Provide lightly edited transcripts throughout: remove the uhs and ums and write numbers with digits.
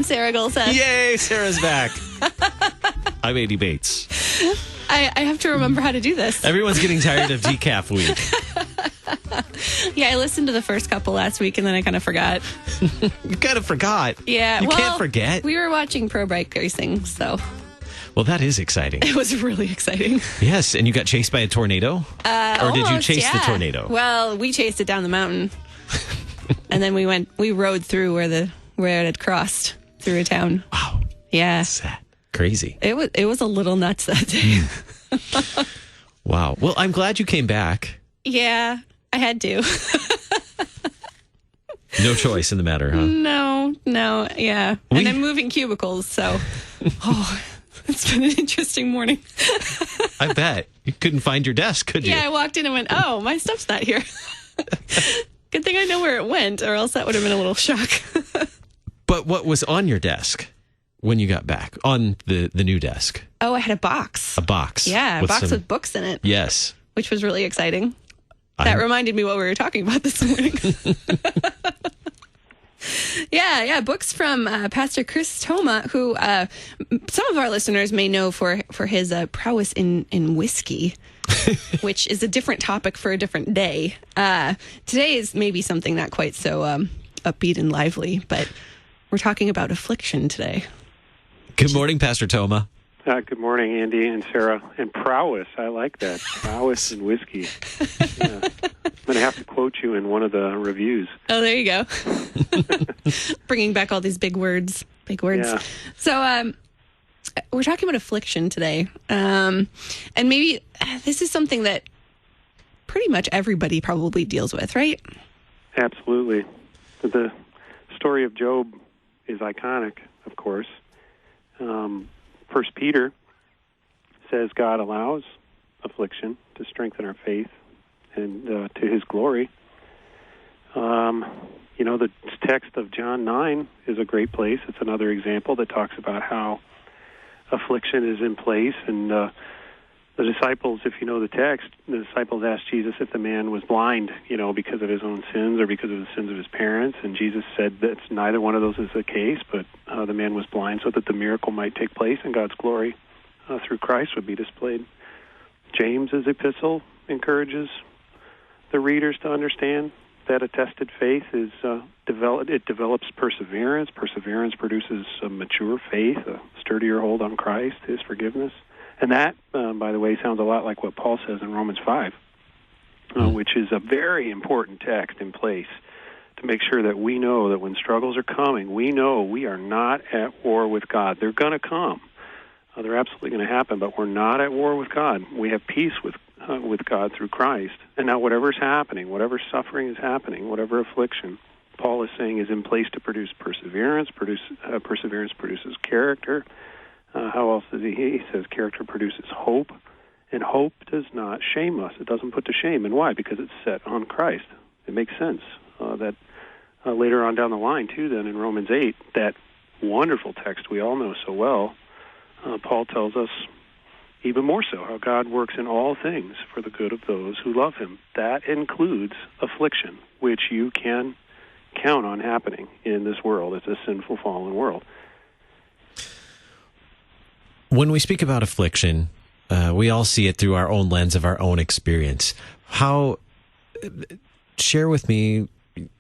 Sarah Gulseth. Yay, Sarah's back. I'm Andy Bates. I have to remember how to do this. Everyone's getting tired of decaf week. Yeah, I listened to the first couple last week, and then I kind of forgot. You kind of forgot. Yeah. You can't forget. We were watching pro bike racing, so... Well, that is exciting. It was really exciting. Yes, and you got chased by a tornado? Or did you chase the tornado? Well, we chased it down the mountain. And then we rode through where it had crossed through a town. Wow. Yeah. That's crazy. It was a little nuts that day. Wow. Well, I'm glad you came back. Yeah, I had to. No choice in the matter, huh? No, yeah. And I'm moving cubicles, so... It's been an interesting morning. I bet. You couldn't find your desk, could you? Yeah, I walked in and went, oh, my stuff's not here. Good thing I know where it went, or else that would have been a little shock. But what was on your desk when you got back, on the new desk? Oh, I had a box. A box. Yeah, a box with books in it. Yes. Which was really exciting. That reminded me what we were talking about this morning. Yeah, books from Pastor Thoma, who some of our listeners may know for his prowess in whiskey, which is a different topic for a different day. Today is maybe something not quite so upbeat and lively, but we're talking about affliction today. Good morning, Pastor Thoma. Good morning, Andy and Sarah. And prowess, I like that. Prowess and whiskey. Yeah. I'm going to have to quote you in one of the reviews. Oh, there you go. Bringing back all these big words. Yeah. So we're talking about affliction today. And maybe this is something that pretty much everybody probably deals with, right? Absolutely. The story of Job is iconic, of course. First Peter says God allows affliction to strengthen our faith and to His glory. The text of John 9 is a great place. It's another example that talks about how affliction is in place. And the disciples, if you know the text, the disciples asked Jesus if the man was blind, because of his own sins or because of the sins of his parents. And Jesus said that neither one of those is the case, but the man was blind so that the miracle might take place and God's glory through Christ would be displayed. James's epistle encourages the readers to understand that a tested faith is it develops perseverance. Perseverance produces a mature faith, a sturdier hold on Christ, His forgiveness. And that, by the way, sounds a lot like what Paul says in Romans 5, which is a very important text in place to make sure that we know that when struggles are coming, we know we are not at war with God. They're going to come. They're absolutely going to happen, but we're not at war with God. We have peace with God through Christ. And now whatever's happening, whatever suffering is happening, whatever affliction, Paul is saying is in place to produce perseverance. Perseverance produces character. How else does he? He says character produces hope, and hope does not shame us. It doesn't put to shame. And why? Because it's set on Christ. It makes sense that later on down the line, too, then in Romans 8, that wonderful text we all know so well, Paul tells us even more so how God works in all things for the good of those who love Him. That includes affliction, which you can count on happening in this world. It's a sinful, fallen world. When we speak about affliction, we all see it through our own lens of our own experience. Share with me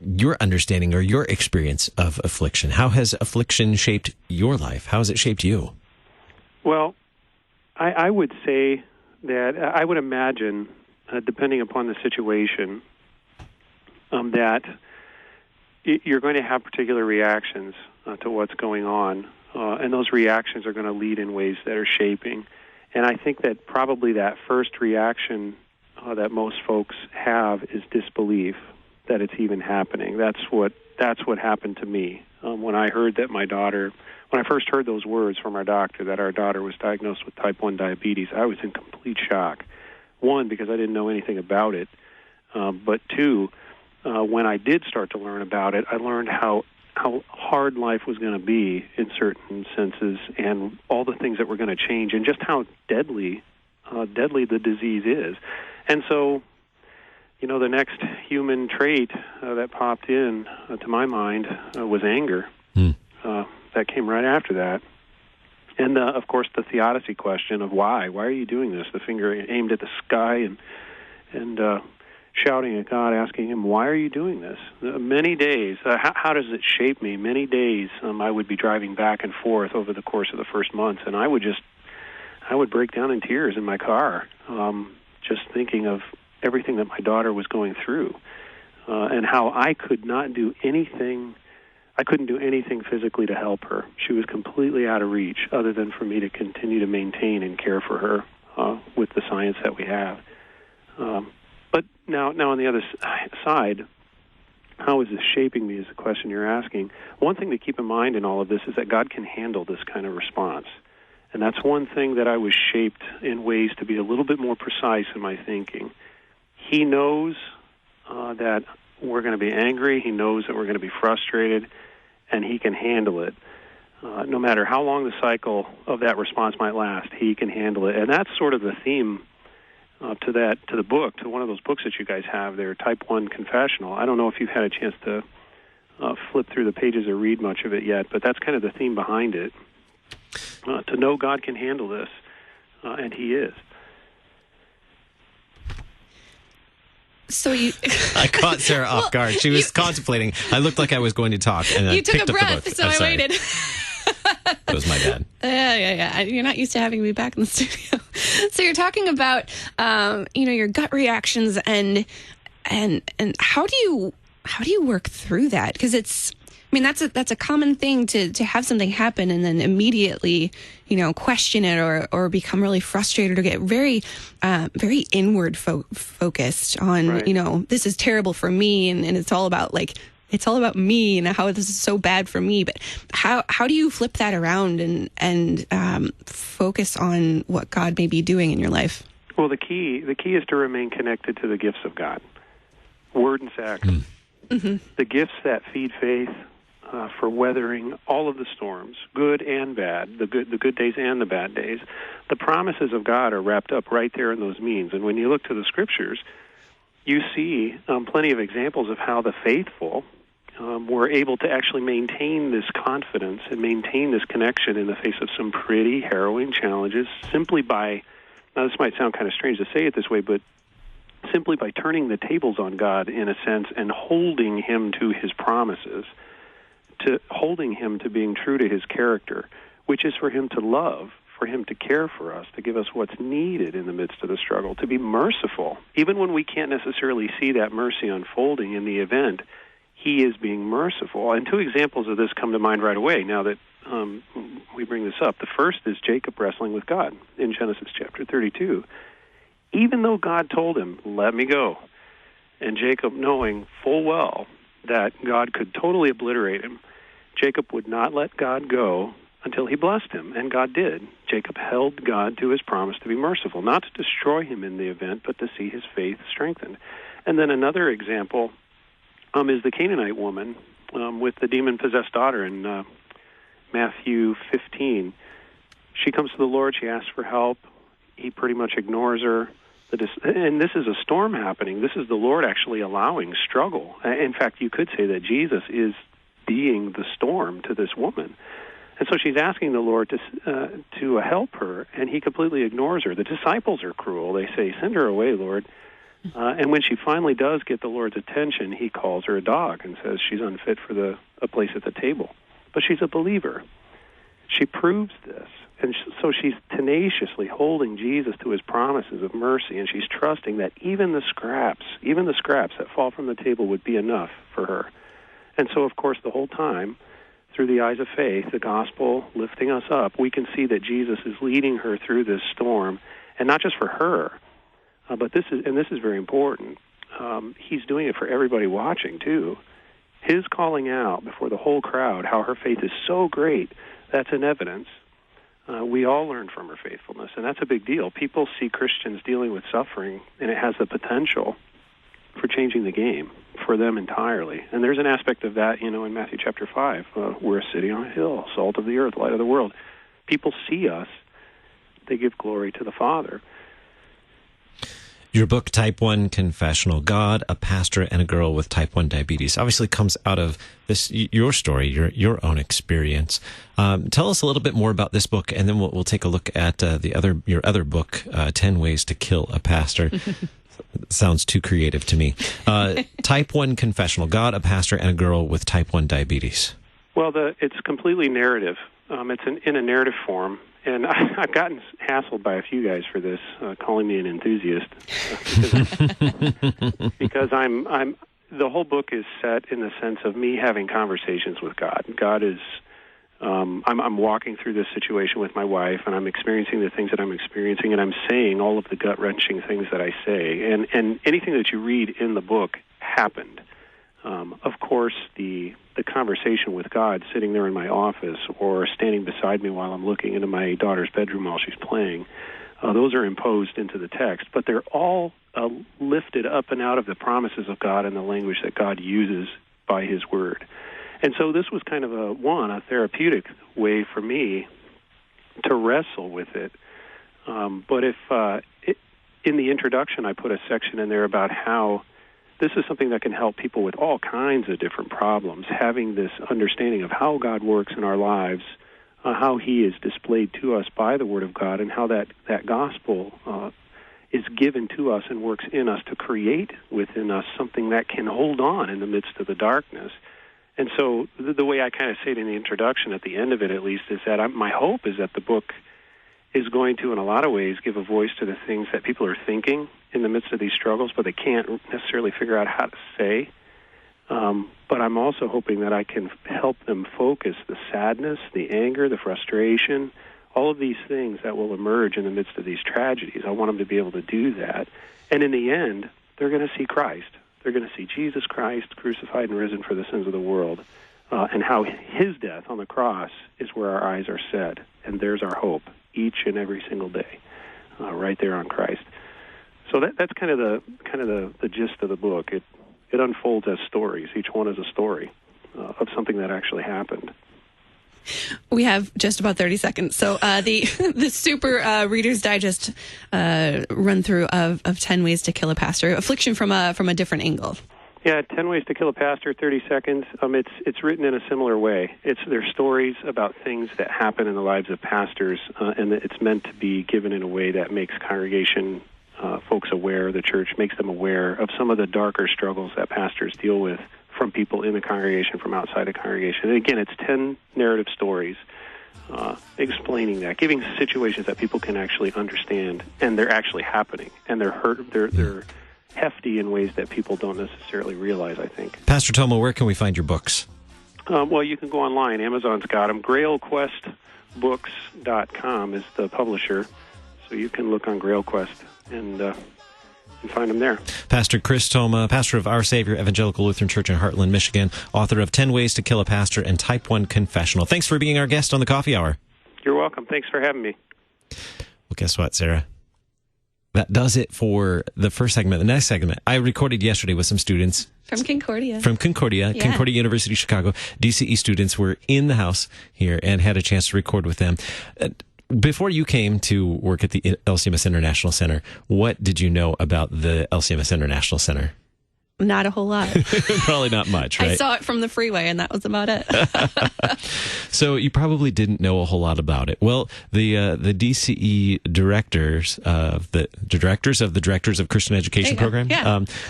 your understanding or your experience of affliction. How has affliction shaped your life? How has it shaped you? Well, I would say that I would imagine, depending upon the situation, that you're going to have particular reactions to what's going on, and those reactions are going to lead in ways that are shaping. And I think that probably that first reaction that most folks have is disbelief that it's even happening. That's what happened to me when I heard that when I first heard those words from our doctor that our daughter was diagnosed with type 1 diabetes. I was in complete shock. One, because I didn't know anything about it, but two, when I did start to learn about it, I learned how hard life was going to be in certain senses, and all the things that were going to change, and just how deadly the disease is. And so, the next human trait that popped in to my mind was anger. that came right after that. And, of course, the theodicy question of why. Why are you doing this? The finger aimed at the sky and shouting at God, asking him, why are you doing this? Many days, how does it shape me? Many days I would be driving back and forth over the course of the first months, and I would break down in tears in my car, just thinking of everything that my daughter was going through, and how I couldn't do anything physically to help her. She was completely out of reach, other than for me to continue to maintain and care for her with the science that we have. But now on the other side, how is this shaping me is the question you're asking. One thing to keep in mind in all of this is that God can handle this kind of response. And that's one thing that I was shaped in ways to be a little bit more precise in my thinking. He knows that we're going to be angry. He knows that we're going to be frustrated, and he can handle it. No matter how long the cycle of that response might last, he can handle it. And that's sort of the theme to the book, to one of those books that you guys have there, Type 1 Confessional. I don't know if you've had a chance to flip through the pages or read much of it yet, but that's kind of the theme behind it. To know God can handle this, and he is. So I caught Sarah off guard. She was contemplating. I looked like I was going to talk, and I took picked a up breath, the book. so I waited. It was my bad. Yeah. You're not used to having me back in the studio. So you're talking about, your gut reactions and how do you work through that? Because that's a common thing to have something happen and then immediately, question it or become really frustrated or get very, very inward focused on, right. This is terrible for me. And it's all about it's all about me and how this is so bad for me. But how do you flip that around and focus on what God may be doing in your life? Well, the key is to remain connected to the gifts of God, word and sacrament. Mm-hmm. The gifts that feed faith for weathering all of the storms, good and bad, the good days and the bad days. The promises of God are wrapped up right there in those means. And when you look to the Scriptures, you see plenty of examples of how the faithful were able to actually maintain this confidence and maintain this connection in the face of some pretty harrowing challenges simply by, now this might sound kind of strange to say it this way, but simply by turning the tables on God in a sense and holding him to his promises, to holding him to being true to his character, which is for him to love, for him to care for us, to give us what's needed in the midst of the struggle, to be merciful. Even when we can't necessarily see that mercy unfolding in the event, he is being merciful. And two examples of this come to mind right away now that we bring this up. The first is Jacob wrestling with God in Genesis chapter 32. Even though God told him, let me go, and Jacob knowing full well that God could totally obliterate him, Jacob would not let God go until he blessed him, and God did. Jacob held God to his promise to be merciful, not to destroy him in the event, but to see his faith strengthened. And then another example is the Canaanite woman with the demon-possessed daughter in Matthew 15. She comes to the Lord, she asks for help, he pretty much ignores her. And this is a storm happening. This is the Lord actually allowing struggle. In fact, you could say that Jesus is being the storm to this woman. And so she's asking the Lord to help her, and he completely ignores her. The disciples are cruel. They say, send her away, Lord. And when she finally does get the Lord's attention, he calls her a dog and says she's unfit for a place at the table. But she's a believer. She proves this. And so she's tenaciously holding Jesus to his promises of mercy, and she's trusting that even the scraps that fall from the table would be enough for her. And so, of course, the whole time, through the eyes of faith, the gospel lifting us up, we can see that Jesus is leading her through this storm, and not just for her, but this is very important. He's doing it for everybody watching, too. His calling out before the whole crowd how her faith is so great, that's an evidence. We all learn from her faithfulness, and that's a big deal. People see Christians dealing with suffering, and it has the potential for changing the game for them entirely. And there's an aspect of that, in Matthew chapter 5. We're a city on a hill, salt of the earth, light of the world. People see us. They give glory to the Father. Your book, Type 1 Confessional, God, a Pastor, and a Girl with Type 1 Diabetes, obviously comes out of this your story, your own experience. Tell us a little bit more about this book, and then we'll take a look at your other book, 10 Ways to Kill a Pastor. Sounds too creative to me. Type 1 Confessional, God, a Pastor, and a Girl with Type 1 Diabetes. Well, it's completely narrative. It's in a narrative form. And I've gotten hassled by a few guys for this, calling me an enthusiast, because I'm. The whole book is set in the sense of me having conversations with God. God is. I'm walking through this situation with my wife, and I'm experiencing the things that I'm experiencing, and I'm saying all of the gut-wrenching things that I say, and anything that you read in the book happened. Of course, the conversation with God sitting there in my office or standing beside me while I'm looking into my daughter's bedroom while she's playing, those are imposed into the text, but they're all lifted up and out of the promises of God and the language that God uses by His Word. And so this was kind of a therapeutic way for me to wrestle with it. But in the introduction, I put a section in there about how this is something that can help people with all kinds of different problems, having this understanding of how God works in our lives, how He is displayed to us by the Word of God, and how that gospel is given to us and works in us to create within us something that can hold on in the midst of the darkness. And so the way I kind of say it in the introduction, at the end of it at least, is that my hope is that the book is going to, in a lot of ways, give a voice to the things that people are thinking in the midst of these struggles, but they can't necessarily figure out how to say. But I'm also hoping that I can help them focus the sadness, the anger, the frustration, all of these things that will emerge in the midst of these tragedies. I want them to be able to do that. And in the end, they're going to see Christ. They're going to see Jesus Christ crucified and risen for the sins of the world, and how His death on the cross is where our eyes are set. And there's our hope each and every single day, right there on Christ. So that's kind of the gist of the book. It unfolds as stories. Each one is a story of something that actually happened. We have just about 30 seconds. So the super Reader's Digest run through of 10 Ways to Kill a Pastor, Affliction from a different angle. Yeah, 10 Ways to Kill a Pastor, 30 seconds. It's written in a similar way. They're stories about things that happen in the lives of pastors, and it's meant to be given in a way that makes congregation folks aware, the church makes them aware of some of the darker struggles that pastors deal with from people in the congregation, from outside the congregation. And again, it's 10 narrative stories explaining that, giving situations that people can actually understand, and they're actually happening, and they're hefty in ways that people don't necessarily realize, I think. Pastor Thoma, where can we find your books? Well, you can go online. Amazon's got them. GrailQuestBooks.com is the publisher, so you can look on GrailQuest and find them there. Pastor Chris Thoma, pastor of Our Savior Evangelical Lutheran Church in Hartland, Michigan, author of 10 Ways to Kill a Pastor and Type 1 Confessional. Thanks for being our guest on the Coffee Hour. You're welcome. Thanks for having me. Well, guess what, Sarah? That does it for the first segment. The next segment, I recorded yesterday with some students. From Concordia. Yeah. Concordia University, Chicago. DCE students were in the house here and had a chance to record with them. Before you came to work at the LCMS International Center, what did you know about the LCMS International Center? Not a whole lot. Probably not much, right? I saw it from the freeway, and that was about it. So you probably didn't know a whole lot about it. Well, the DCE directors of the Directors of Christian Education Program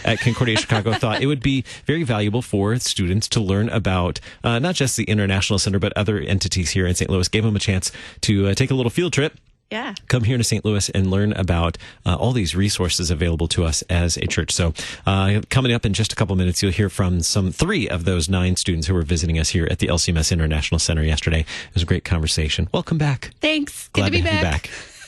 at Concordia, Chicago, thought it would be very valuable for students to learn about not just the International Center, but other entities here in St. Louis. Gave them a chance to take a little field trip. Yeah. Come here to St. Louis and learn about all these resources available to us as a church. So coming up in just a couple minutes, you'll hear from 3 of those 9 students who were visiting us here at the LCMS International Center yesterday. It was a great conversation. Welcome back. Thanks. Glad Good to be have back. you back.